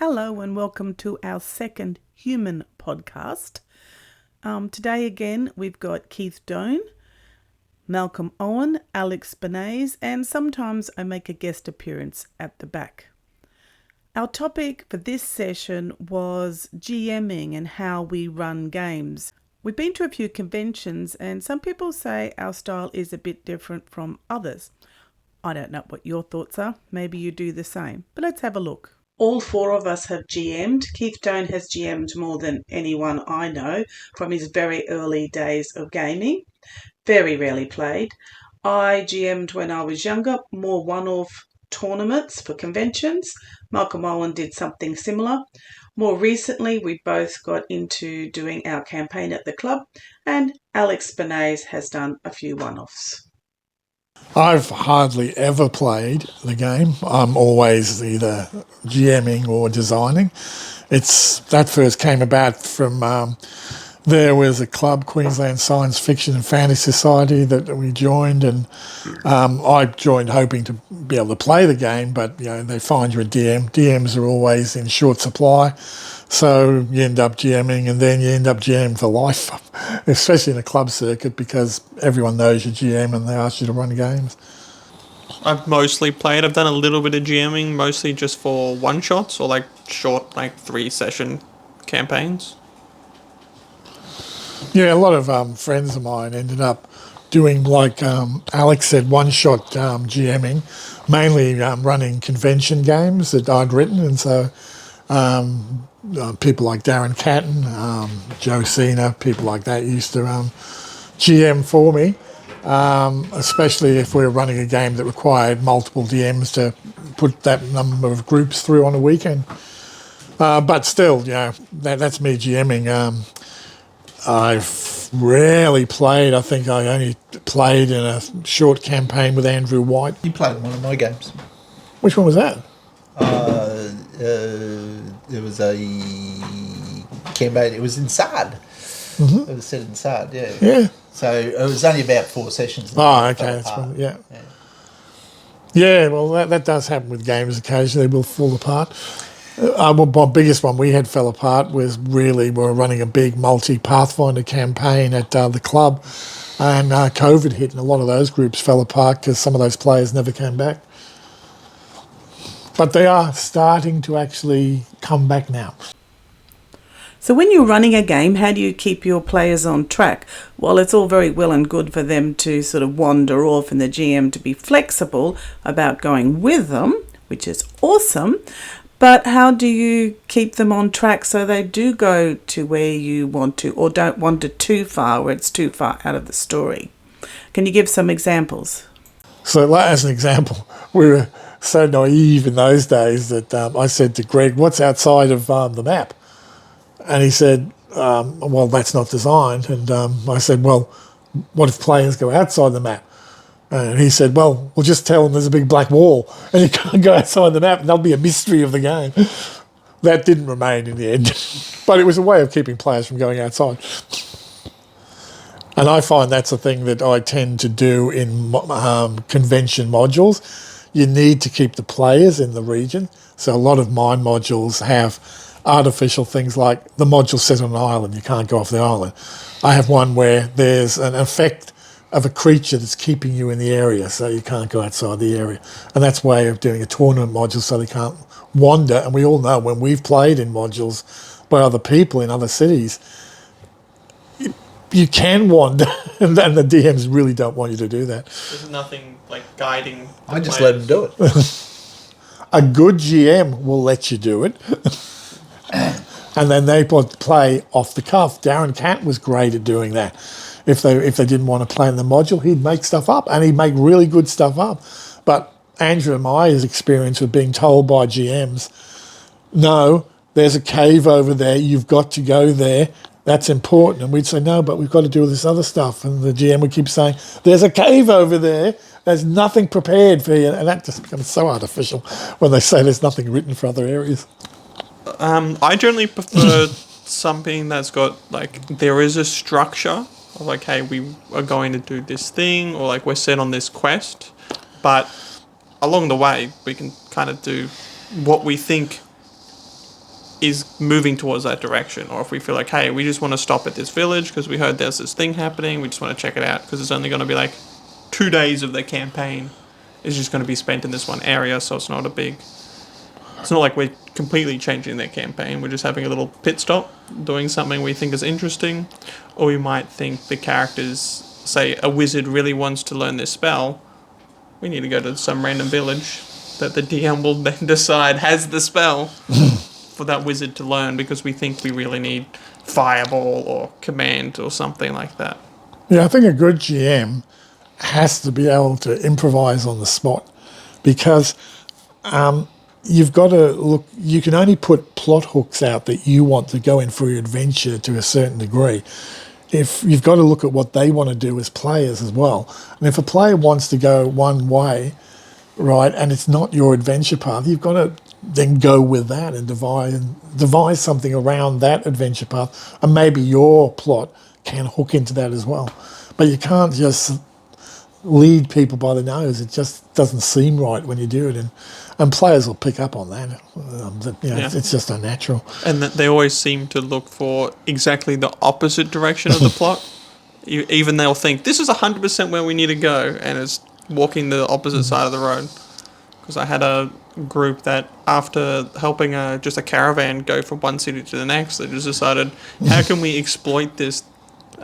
Hello and welcome to our second human podcast. Today again we've got Keith Doan, Malcolm Owen, Alex Bernays, and sometimes I make a guest appearance at the back. Our topic for this session was GMing and how we run games. We've been to a few conventions and some people say our style is a bit different from others. I don't know what your thoughts are. Maybe you do the same, but let's have a look. All four of us have GM'd. Keith Doan has GM'd more than anyone I know from his very early days of gaming. Very rarely played. I GM'd when I was younger, more one-off tournaments for conventions. Malcolm Owen did something similar. More recently, we both got into doing our campaign at the club, and Alex Bernays has done a few one-offs. I've hardly ever played the game. I'm always either GMing or designing. That first came about from there was a club, Queensland Science Fiction and Fantasy Society, that we joined, and I joined hoping to be able to play the game, but they find you a DM. DMs are always in short supply, so you end up GMing, and then you end up GMing for life, especially in a club circuit, because everyone knows you're GM and they ask you to run games. I've mostly played. I've done a little bit of GMing, mostly just for one-shots or short 3-session campaigns. Yeah, a lot of friends of mine ended up doing, Alex said, one-shot GMing, mainly running convention games that I'd written. And so people like Darren Catton, Joe Cena, people like that used to GM for me, especially if we were running a game that required multiple DMs to put that number of groups through on a weekend. But still, that's me GMing. I've rarely played. I think I only played in a short campaign with Andrew White. You played in one of my games. Which one was that? It was a campaign. It was in Sard. Mm-hmm. It was set in Sard, yeah. Yeah. So it was only about 4 sessions. Oh, okay. That's right. Yeah. Yeah, well, that does happen with games occasionally. They will fall apart. My biggest one we had fell apart was we were running a big multi-Pathfinder campaign at the club, and COVID hit, and a lot of those groups fell apart because some of those players never came back. But they are starting to actually come back now. So when you're running a game, how do you keep your players on track? Well, it's all very well and good for them to sort of wander off and the GM to be flexible about going with them, which is awesome. But how do you keep them on track so they do go to where you want to, or don't wander too far where it's too far out of the story? Can you give some examples? So as an example, we were so naive in those days that I said to Greg, "What's outside of the map?" And he said, "Well, that's not designed." And I said, "Well, what if players go outside the map?" And he said, well, we'll just tell them there's a big black wall and you can't go outside the map, and that'll be a mystery of the game. That didn't remain in the end. But it was a way of keeping players from going outside. And I find that's a thing that I tend to do in convention modules. You need to keep the players in the region. So a lot of my modules have artificial things like the module set on an island. You can't go off the island. I have one where there's an effect of a creature that's keeping you in the area, so you can't go outside the area. And that's a way of doing a tournament module so they can't wander. And we all know when we've played in modules by other people in other cities, you can wander, and the DMs really don't want you to do that. There's nothing guiding the I just players. let them do it. A good GM will let you do it. And then they play off the cuff. Darren Cat was great at doing that. If they didn't want to play in the module, he'd make stuff up, and he'd make really good stuff up. But Andrew and my experience with being told by GMs, no, there's a cave over there, you've got to go there, that's important. And we'd say, no, but we've got to do this other stuff. And the GM would keep saying, there's a cave over there, there's nothing prepared for you. And that just becomes so artificial when they say there's nothing written for other areas. I generally prefer something that's got, there is a structure of, hey, we are going to do this thing, or, we're set on this quest. But along the way, we can kind of do what we think is moving towards that direction, or if we feel like, hey, we just want to stop at this village because we heard there's this thing happening, we just want to check it out because it's only going to be like 2 days of the campaign is just going to be spent in this one area, so it's not like we're completely changing their campaign. We're just having a little pit stop, doing something we think is interesting, or we might think the characters, say a wizard really wants to learn this spell, we need to go to some random village that the DM will then decide has the spell for that wizard to learn because we think we really need fireball or command or something like that. Yeah, I think a good GM has to be able to improvise on the spot because you've got to look, you can only put plot hooks out that you want to go in for your adventure to a certain degree. If you've got to look at what they want to do as players as well. And if a player wants to go one way, right, and it's not your adventure path, you've got to then go with that and devise something around that adventure path, and maybe your plot can hook into that as well. But you can't just lead people by the nose. It just doesn't seem right when you do it, and players will pick up on that. It's just unnatural. And they always seem to look for exactly the opposite direction of the plot. Even they'll think, this is 100% where we need to go, and it's walking the opposite side of the road. Because I had a group that, after helping just a caravan go from one city to the next, they just decided, how can we exploit this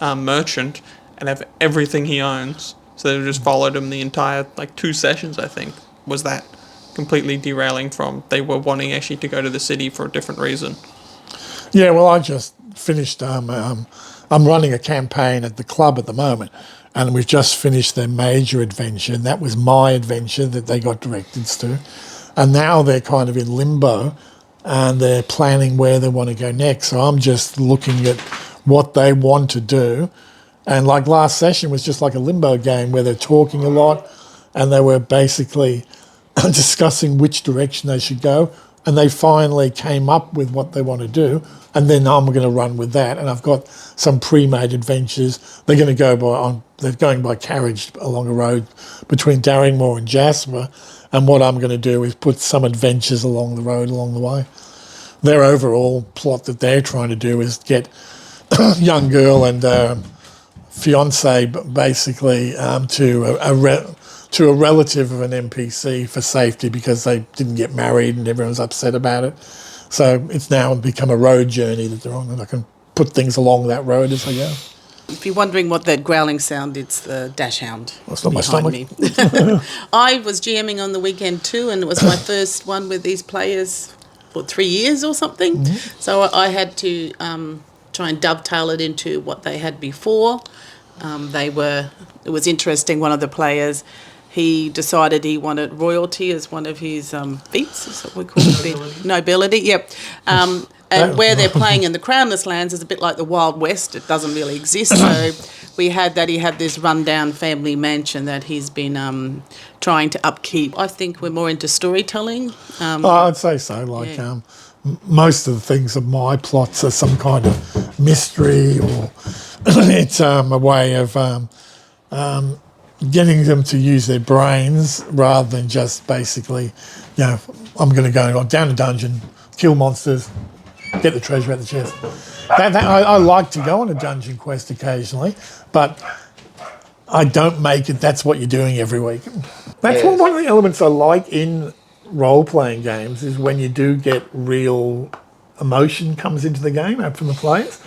merchant and have everything he owns? So they just followed him the entire, 2 sessions, I think, was that. Completely derailing from, they were wanting actually to go to the city for a different reason. Yeah, well, I just finished, I'm running a campaign at the club at the moment, and we've just finished their major adventure, and that was my adventure that they got directives to. And now they're kind of in limbo, and they're planning where they want to go next. So I'm just looking at what they want to do. And like last session was just like a limbo game where they're talking a lot, and they were basically discussing which direction they should go, and they finally came up with what they want to do, and then I'm going to run with that. And I've got some pre-made adventures. They're going to go they're going by carriage along a road between Darringmore and Jasper, and what I'm going to do is put some adventures along the road along the way. Their overall plot that they're trying to do is get a young girl and fiance basically to a relative of an NPC for safety because they didn't get married and everyone's upset about it. So it's now become a road journey that they're on, and I can put things along that road as I go. If you're wondering what that growling sound, it's the dash hound. That's not my stomach. Me. I was GMing on the weekend too, and it was my first one with these players for 3 years or something. Mm-hmm. So I had to try and dovetail it into what they had before. It was interesting, one of the players, he decided he wanted royalty as one of his feats, is what we call it. Nobility, yep. And where they're playing in the Crownless Lands is a bit like the Wild West. It doesn't really exist. So he had this rundown family mansion that he's been trying to upkeep. I think we're more into storytelling. I'd say so. Most of the things of my plots are some kind of mystery, or it's a way of getting them to use their brains rather than just basically, I'm going to go down a dungeon, kill monsters, get the treasure out of the chest. I like to go on a dungeon quest occasionally, but I don't make it that's what you're doing every week. That's one of the elements I like in role-playing games, is when you do get real emotion comes into the game from the players.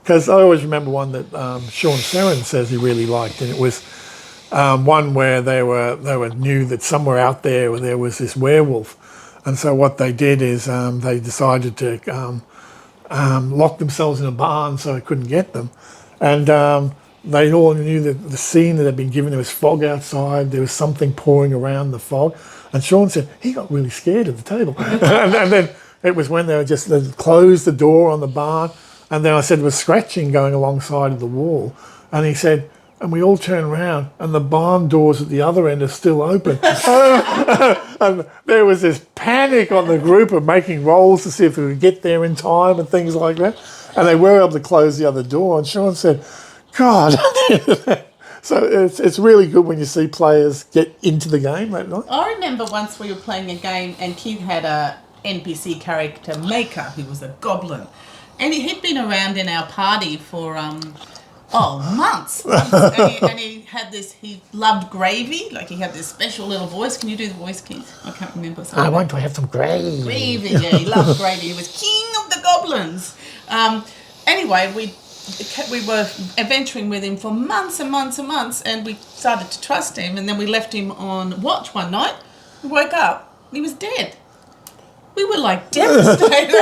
Because I always remember one that Sean Serran says he really liked, and it was one where they knew that somewhere out there was this werewolf. And so what they did is they decided to lock themselves in a barn so it couldn't get them. And they all knew that the scene that had been given, there was fog outside, there was something pouring around the fog. And Sean said he got really scared at the table. and then it was when they closed the door on the barn, and then I said there was scratching going alongside of the wall. And he said, and we all turned around, and the barn doors at the other end are still open. And there was this panic on the group of making rolls to see if we could get there in time and things like that. And they were able to close the other door. And Sean said, God. So it's really good when you see players get into the game that night. I remember once we were playing a game and Keith had NPC character Maker, who was a goblin. And he'd been around in our party for months. And he had this. He loved gravy. Like he had this special little voice. Can you do the voice, Keith? I can't remember. I want to have some gravy. Gravy. Yeah, he loved gravy. He was king of the goblins. Anyway, we were adventuring with him for months and months and months, and we started to trust him. And then we left him on watch one night. We woke up. And he was dead. We were like devastated.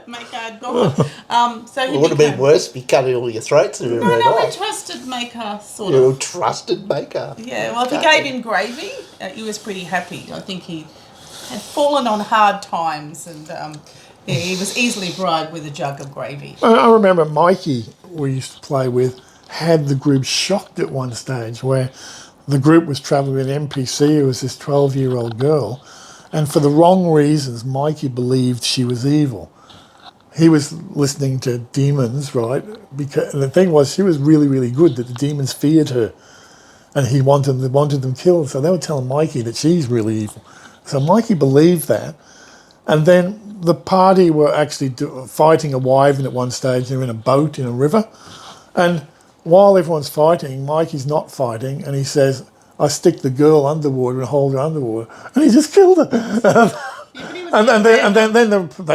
Maker had gone. So It would have been worse if he cut all your throats. No, we trusted Maker, sort You of. trusted Maker. Yeah, well, if he gave him gravy, he was pretty happy. I think he had fallen on hard times, and he was easily bribed with a jug of gravy. I remember Mikey, we used to play with, had the group shocked at one stage where the group was travelling with an NPC who was this 12-year-old girl, and for the wrong reasons, Mikey believed she was evil. He was listening to demons, right? And the thing was, she was really, really good, that the demons feared her, and he wanted them killed. So they were telling Mikey that she's really evil. So Mikey believed that. And then the party were actually fighting a wyvern at one stage. They're in a boat in a river. And while everyone's fighting, Mikey's not fighting, and he says, I stick the girl underwater and hold her underwater. And he just killed her.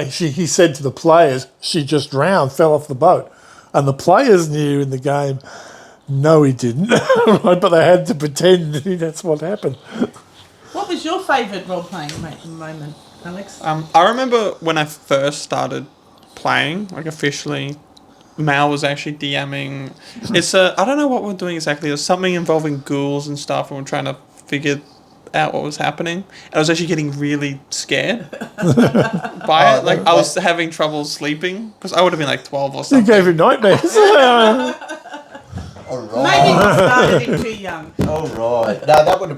He said to the players, she just drowned, fell off the boat. And the players knew in the game, no, he didn't. Right? But they had to pretend that's what happened. What was your favourite role-playing moment, Alex? I remember when I first started playing, like officially, Mal was actually DMing. I don't know what we're doing exactly. It was something involving ghouls and stuff, and we're trying to figure out what was happening. I was actually getting really scared by it. Like, I was having trouble sleeping, because I would have been like 12 or something. You gave him nightmares. All right. Maybe we started him too young. All right. No, that would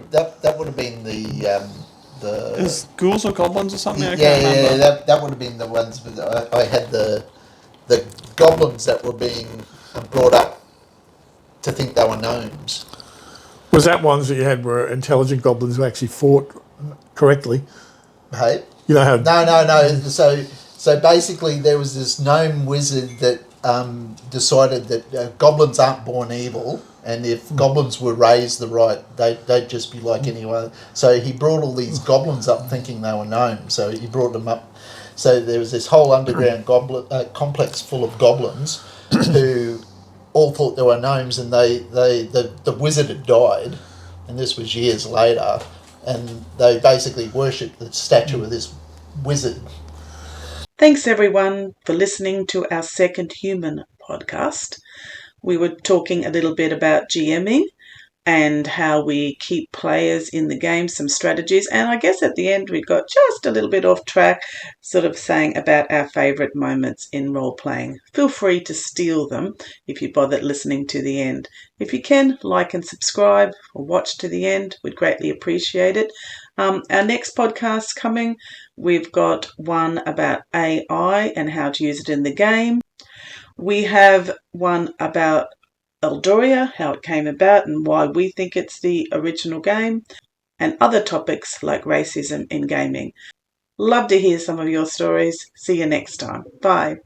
have been the Is ghouls or goblins or something? I can't remember. Yeah. That would have been the ones. With, I had the goblins that were being brought up to think they were gnomes. Was that ones that you had were intelligent goblins who actually fought correctly? Hey? You know how... No. So basically there was this gnome wizard that decided that goblins aren't born evil, and if goblins were raised the right, they'd just be like anyone. So he brought all these goblins up thinking they were gnomes. So he brought them up. So there was this whole underground complex full of goblins who all thought they were gnomes, and the wizard had died, and this was years later, and they basically worshipped the statue of this wizard. Thanks, everyone, for listening to our Second Human podcast. We were talking a little bit about GMing and how we keep players in the game, some strategies. And I guess at the end we got just a little bit off track, sort of saying about our favourite moments in role-playing. Feel free to steal them if you bothered listening to the end. If you can, like and subscribe or watch to the end. We'd greatly appreciate it. Our next podcast coming, we've got one about AI and how to use it in the game. We have one about Eldoria, how it came about and why we think it's the original game, and other topics like racism in gaming. Love to hear some of your stories. See you next time. Bye.